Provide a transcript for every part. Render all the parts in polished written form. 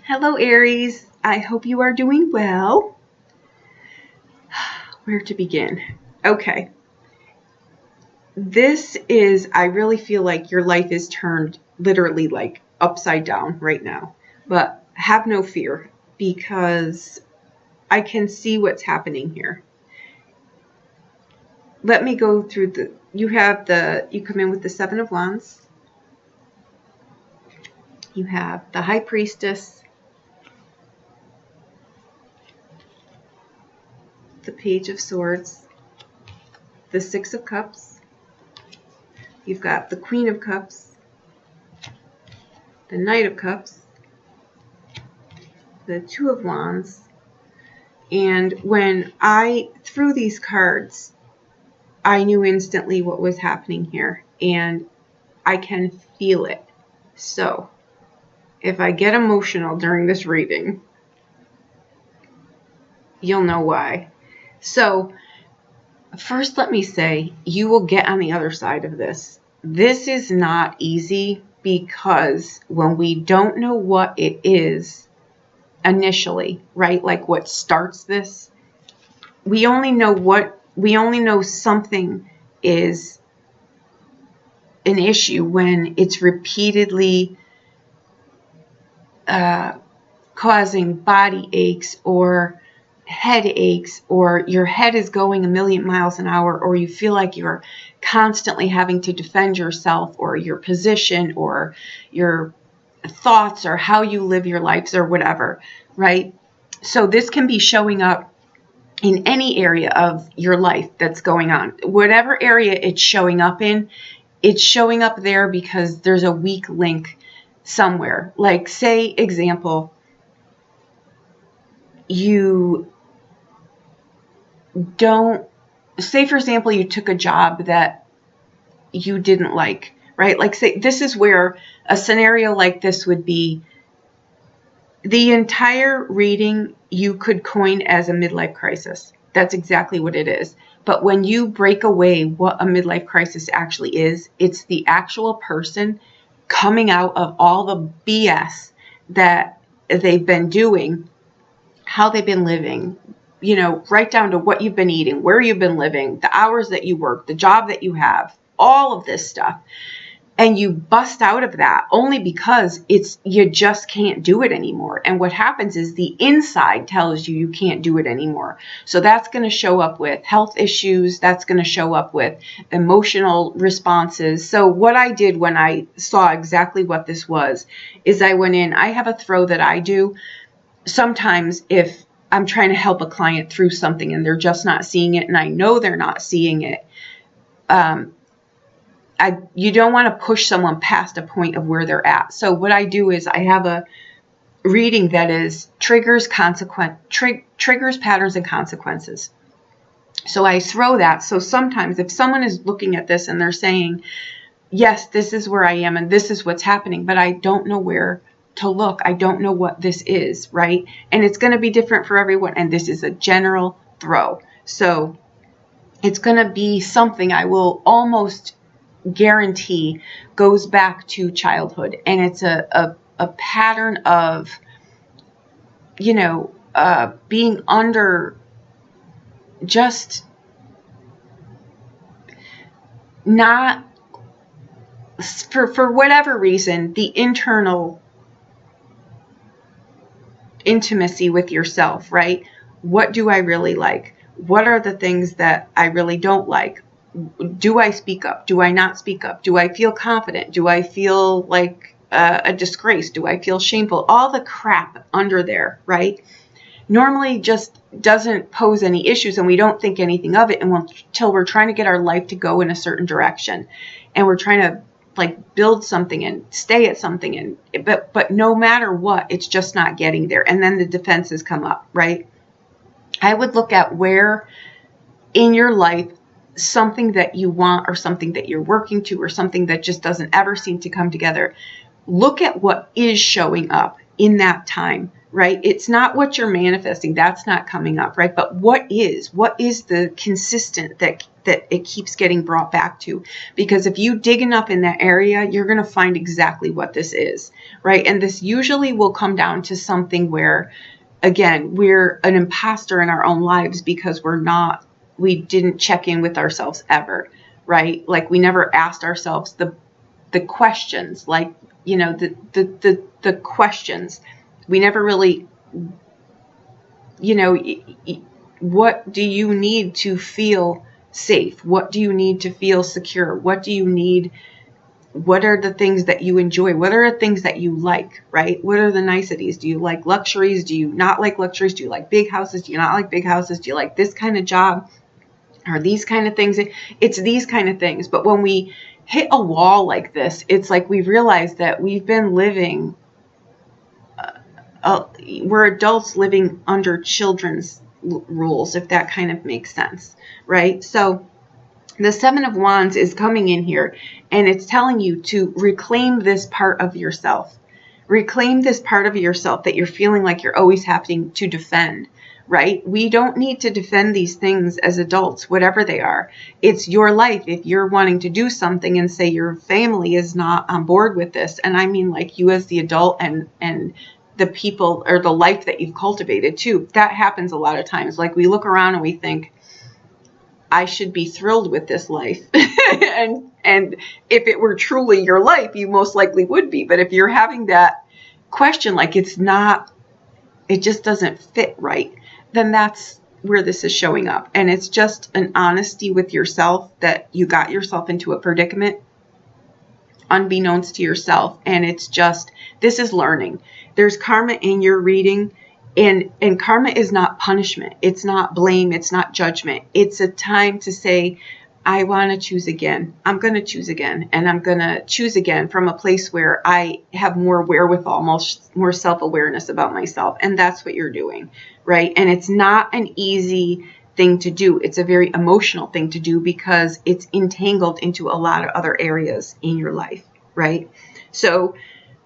Hello, Aries. I hope you are doing well. Where to begin? Okay. I really feel like your life is turned literally like upside down right now. But have no fear because I can see what's happening here. Let me go through you come in with the Seven of Wands. You have the High Priestess, the Page of Swords, the Six of Cups. You've got the Queen of Cups, the Knight of Cups, the Two of Wands. And when I threw these cards, I knew instantly what was happening here, and I can feel it. So if I get emotional during this reading, you'll know why. So first, let me say, you will get on the other side of this. This is not easy because when we don't know what it is initially, right? Like what starts this, we only know something is an issue when it's repeatedly causing body aches or headaches, or your head is going a million miles an hour, or you feel like you're constantly having to defend yourself or your position or your thoughts or how you live your lives or whatever, right? So this can be showing up in any area of your life that's going on. Whatever area it's showing up in, it's showing up there because there's a weak link somewhere. Like, say, example, you don't, say, for example, you took a job that you didn't like, right? Like, say, this is where a scenario like this would be the entire reading you could coin as a midlife crisis. That's exactly what it is. But when you break away what a midlife crisis actually is, it's the actual person coming out of all the BS that they've been doing, how they've been living, right down to what you've been eating, where you've been living, the hours that you work, the job that you have, all of this stuff. And you bust out of that only because you just can't do it anymore. And what happens is the inside tells you can't do it anymore. So that's going to show up with health issues. That's going to show up with emotional responses. So what I did when I saw exactly what this was is I went in. I have a throw that I do. Sometimes if I'm trying to help a client through something and they're just not seeing it, and I know they're not seeing it, you don't want to push someone past a point of where they're at. So what I do is I have a reading that is triggers, patterns, and consequences. So I throw that. So sometimes if someone is looking at this and they're saying, yes, this is where I am and this is what's happening, but I don't know where to look. I don't know what this is, right? And it's going to be different for everyone. And this is a general throw. So it's going to be something I will almost guarantee goes back to childhood, and it's a pattern of being under, just not, for whatever reason, the internal intimacy with yourself, right? What do I really like? What are the things that I really don't like? Do I speak up? Do I not speak up? Do I feel confident? Do I feel like a disgrace? Do I feel shameful? All the crap under there, right? Normally just doesn't pose any issues, and we don't think anything of it until we're trying to get our life to go in a certain direction, and we're trying to like build something and stay at something, but no matter what, it's just not getting there. And then the defenses come up, right? I would look at where in your life something that you want or something that you're working to or something that just doesn't ever seem to come together. Look at what is showing up in that time, right? It's not what you're manifesting. That's not coming up, right? But what is the consistent that that it keeps getting brought back to. Because if you dig enough in that area, you're going to find exactly what this is, right? And this usually will come down to something where, again, we're an imposter in our own lives because we didn't check in with ourselves ever, right? Like we never asked ourselves the questions, like, you know, the questions. We never really, you know, what do you need to feel safe? What do you need to feel secure? What do you need? What are the things that you enjoy? What are the things that you like, right? What are the niceties? Do you like luxuries? Do you not like luxuries? Do you like big houses? Do you not like big houses? Do you like this kind of job? Or these kind of things? It's these kind of things. But when we hit a wall like this, it's like we realize that we've been living, we're adults living under children's rules, if that kind of makes sense, right? So the Seven of Wands is coming in here and it's telling you to reclaim this part of yourself. Reclaim this part of yourself that you're feeling like you're always having to defend, right? We don't need to defend these things as adults, whatever they are. It's your life. If you're wanting to do something and say your family is not on board with this, and I mean like you as the adult and the people or the life that you've cultivated too, that happens a lot of times. Like we look around and we think, I should be thrilled with this life. and if it were truly your life, you most likely would be. But if you're having that question, like it just doesn't fit right, then that's where this is showing up. And it's just an honesty with yourself that you got yourself into a predicament unbeknownst to yourself. And it's just, this is learning. There's karma in your reading. And karma is not punishment. It's not blame. It's not judgment. It's a time to say, I want to choose again. I'm going to choose again. And I'm going to choose again from a place where I have more wherewithal, more self-awareness about myself. And that's what you're doing, right? And it's not an easy thing to do. It's a very emotional thing to do because it's entangled into a lot of other areas in your life, right? So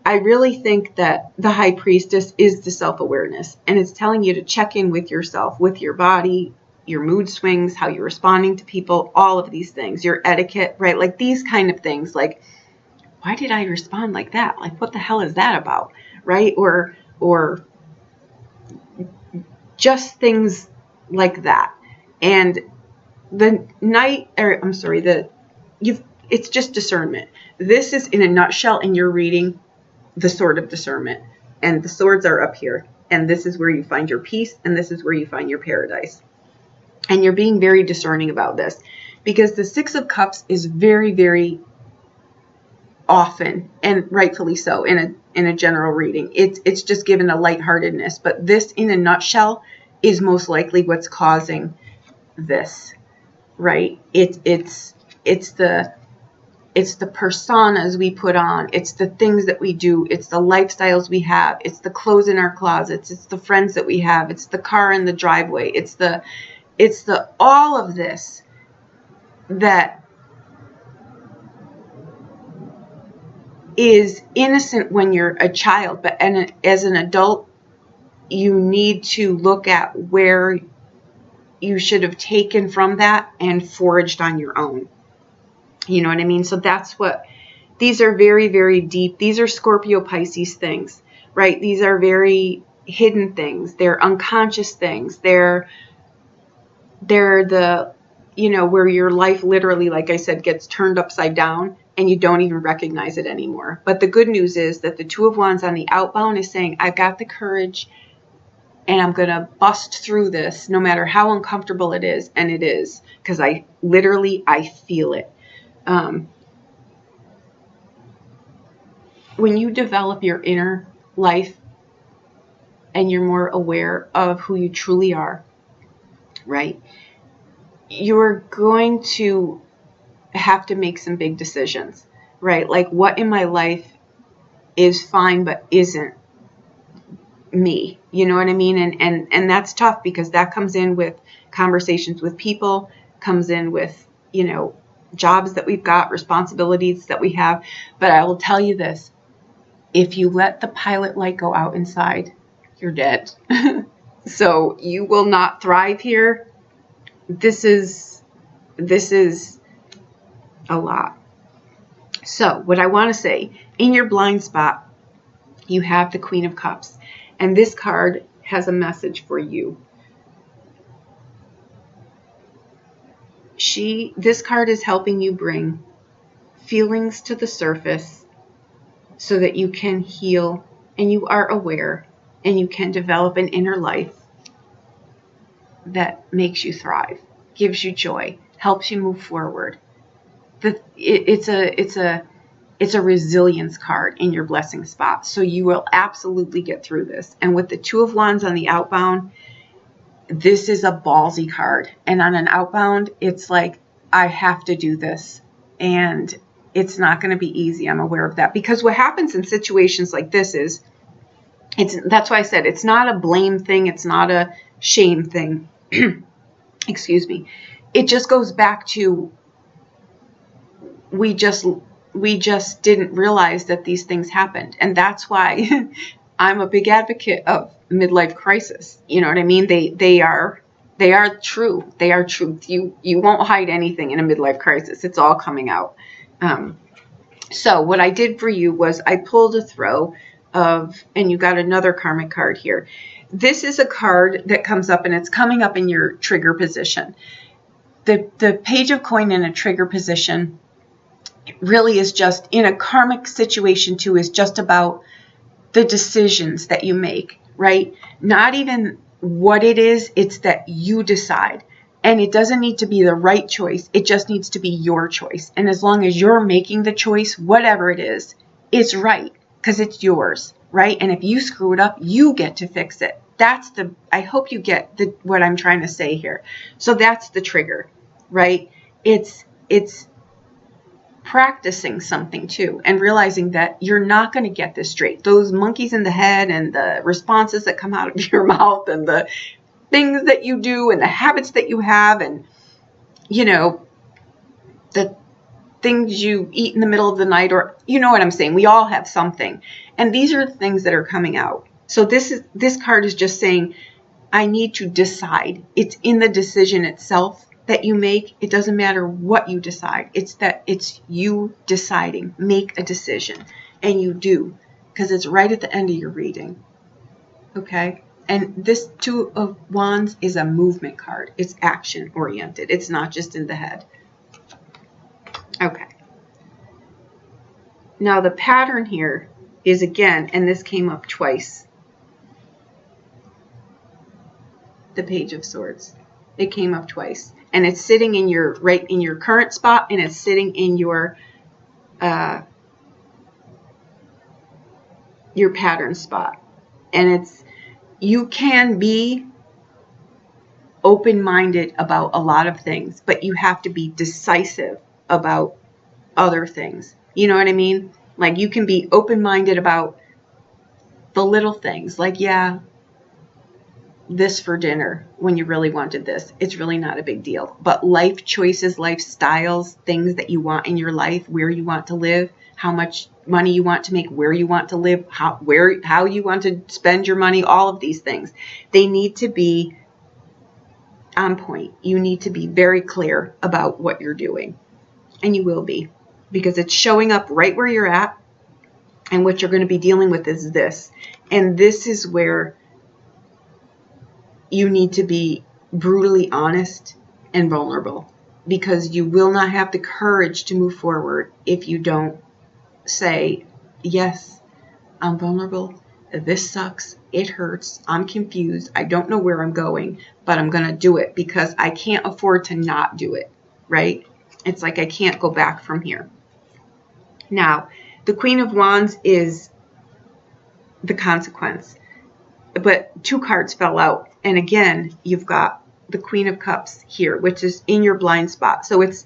I really think that the High Priestess is the self-awareness, and it's telling you to check in with yourself, with your body, your mood swings, how you're responding to people, all of these things, your etiquette, right? Like these kind of things, like, why did I respond like that? Like, what the hell is that about? Right? Or just things like that. And it's just discernment. This is in a nutshell in your reading, the sword of discernment, and the swords are up here, and this is where you find your peace, and this is where you find your paradise. And you're being very discerning about this because the Six of Cups is very, very often, and rightfully so, in a general reading, it's just given a lightheartedness, but this in a nutshell is most likely what's causing this, right? It's the personas we put on. It's the things that we do. It's the lifestyles we have. It's the clothes in our closets. It's the friends that we have. It's the car in the driveway. It's the all of this that is innocent when you're a child, but as an adult, you need to look at where you should have taken from that and foraged on your own. You know what I mean? So that's what, these are very, very deep. These are Scorpio Pisces things, right? These are very hidden things. They're unconscious things. They're the, where your life literally, like I said, gets turned upside down and you don't even recognize it anymore. But the good news is that the Two of Wands on the outbound is saying, I've got the courage and I'm going to bust through this no matter how uncomfortable it is. And it is, because I feel it. When you develop your inner life and you're more aware of who you truly are, right? You're going to have to make some big decisions, right? Like, what in my life is fine but isn't me? You know what I mean? And that's tough because that comes in with conversations with people, comes in with, jobs that we've got, responsibilities that we have. But I will tell you this, if you let the pilot light go out inside, you're dead. So you will not thrive here. This is this is a lot. So what I want to say, in your blind spot, you have the Queen of Cups. And this card has a message for you. This card is helping you bring feelings to the surface so that you can heal and you are aware and you can develop an inner life that makes you thrive, gives you joy, helps you move forward. It's a resilience card in your blessing spot. So you will absolutely get through this. And with the Two of Wands on the outbound, this is a ballsy card. And on an outbound, it's like, I have to do this. And it's not going to be easy. I'm aware of that. Because what happens in situations like this is, that's why I said it's not a blame thing. It's not a shame thing. Excuse me. It just goes back to, we just didn't realize that these things happened. And that's why I'm a big advocate of midlife crisis. You know what I mean? They are true. They are truth. You won't hide anything in a midlife crisis. It's all coming out. So what I did for you was I pulled a throw of, and you got another karmic card here. This is a card that comes up, and it's coming up in your trigger position. The Page of Coin in a trigger position really is just, in a karmic situation too, is just about the decisions that you make, right? Not even what it is, it's that you decide. And it doesn't need to be the right choice. It just needs to be your choice. And as long as you're making the choice, whatever it is, it's right because it's yours, right? And if you screw it up, you get to fix it. I hope you get what I'm trying to say here. So that's the trigger, right? It's practicing something too, and realizing that you're not going to get this straight. Those monkeys in the head and the responses that come out of your mouth and the things that you do and the habits that you have, and the things you eat in the middle of the night, or you know what I'm saying. We all have something, and these are the things that are coming out. So this card is just saying, I need to decide. It's in the decision itself that you make. It doesn't matter what you decide. It's you deciding. Make a decision. And you do, because it's right at the end of your reading. Okay? And this Two of Wands is a movement card. It's action oriented. It's not just in the head. Okay. Now the pattern here is, again, and this came up twice, the Page of Swords. It came up twice. And it's sitting in your current spot, and it's sitting in your pattern spot. And you can be open-minded about a lot of things, but you have to be decisive about other things. You know what I mean? Like, you can be open-minded about the little things, like, yeah, this for dinner when you really wanted this. It's really not a big deal. But life choices, lifestyles, things that you want in your life, where you want to live, how much money you want to make, where you want to live, how you want to spend your money, all of these things, they need to be on point. You need to be very clear about what you're doing. And you will be, because it's showing up right where you're at, and what you're going to be dealing with is this. And this is where you need to be brutally honest and vulnerable, because you will not have the courage to move forward if you don't say, yes, I'm vulnerable. This sucks. It hurts. I'm confused. I don't know where I'm going, but I'm going to do it because I can't afford to not do it, right? It's like I can't go back from here. Now, the Queen of Wands is the consequence. But two cards fell out. And again, you've got the Queen of Cups here, which is in your blind spot. So it's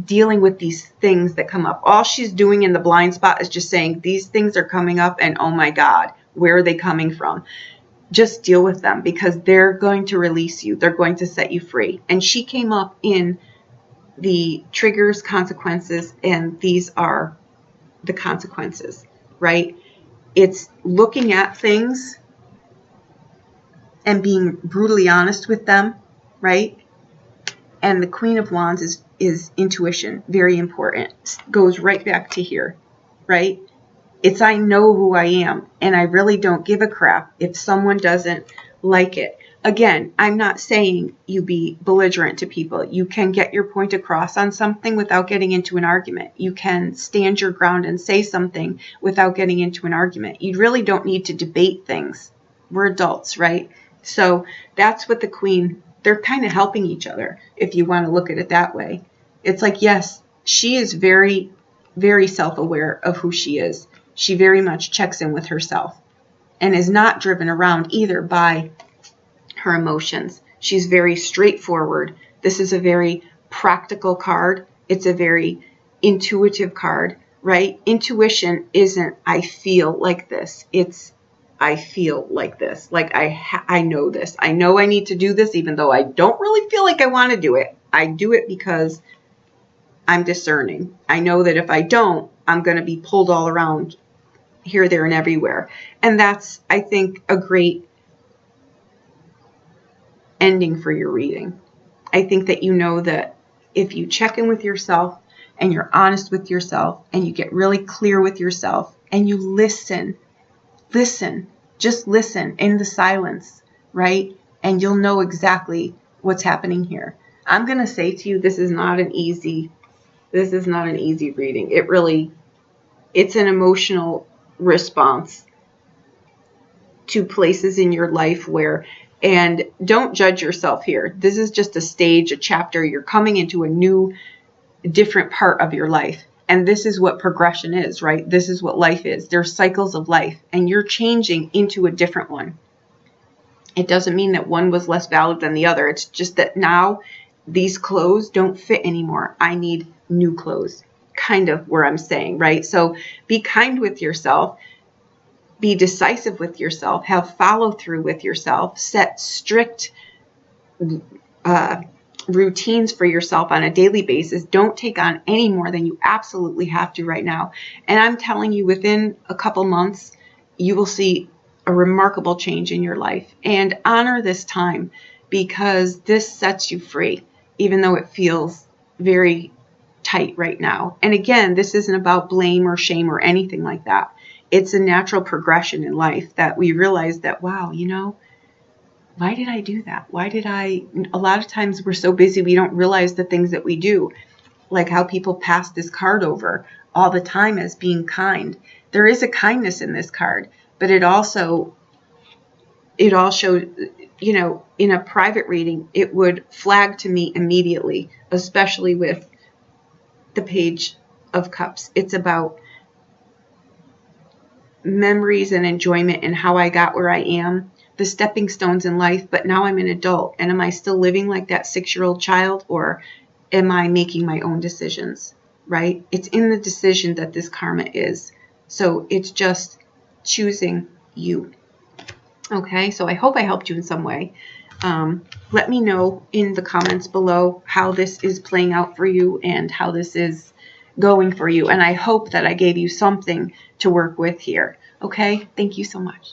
dealing with these things that come up. All she's doing in the blind spot is just saying, these things are coming up, and oh my God, where are they coming from? Just deal with them, because they're going to release you. They're going to set you free. And she came up in the triggers, consequences, and these are the consequences, right? It's looking at things and being brutally honest with them, right? And the Queen of Wands is intuition, very important. Goes right back to here, right? It's I know who I am, and I really don't give a crap if someone doesn't like it. Again, I'm not saying you be belligerent to people. You can get your point across on something without getting into an argument. You can stand your ground and say something without getting into an argument. You really don't need to debate things. We're adults, right? So that's what the Queen, they're kind of helping each other, if you want to look at it that way. It's like, yes, she is very, very self-aware of who she is. She very much checks in with herself and is not driven around either by her emotions. She's very straightforward. This is a very practical card. It's a very intuitive card, right? Intuition isn't I feel like this. It's I feel like this. Like I know this. I know I need to do this even though I don't really feel like I want to do it. I do it because I'm discerning. I know that if I don't, I'm going to be pulled all around here, there, and everywhere. And that's, I think, a great ending for your reading. I think that you know that if you check in with yourself and you're honest with yourself and you get really clear with yourself and you listen, just listen in the silence, right? And you'll know exactly what's happening here. I'm going to say to you, this is not an easy reading. It's an emotional response to places in your life and don't judge yourself here. This is just a stage, a chapter. You're coming into a new, different part of your life. And this is what progression is, right? This is what life is. There's cycles of life, and you're changing into a different one. It doesn't mean that one was less valid than the other. It's just that now these clothes don't fit anymore. I need new clothes, kind of where I'm saying, right? So be kind with yourself. Be decisive with yourself, have follow through with yourself, set strict routines for yourself on a daily basis. Don't take on any more than you absolutely have to right now. And I'm telling you, within a couple months, you will see a remarkable change in your life. And honor this time, because this sets you free, even though it feels very tight right now. And again, this isn't about blame or shame or anything like that. It's a natural progression in life that we realize that, wow, why did I do that? A lot of times we're so busy we don't realize the things that we do, like how people pass this card over all the time as being kind. There is a kindness in this card, but it all shows, in a private reading, it would flag to me immediately, especially with the Page of Cups. It's about memories and enjoyment and how I got where I am, the stepping stones in life, but now I'm an adult. And am I still living like that 6-year-old child, or am I making my own decisions, right? It's in the decision that this karma is. So it's just choosing you. Okay, so I hope I helped you in some way. Let me know in the comments below how this is playing out for you and how this is going for you. And I hope that I gave you something to work with here. Okay, thank you so much.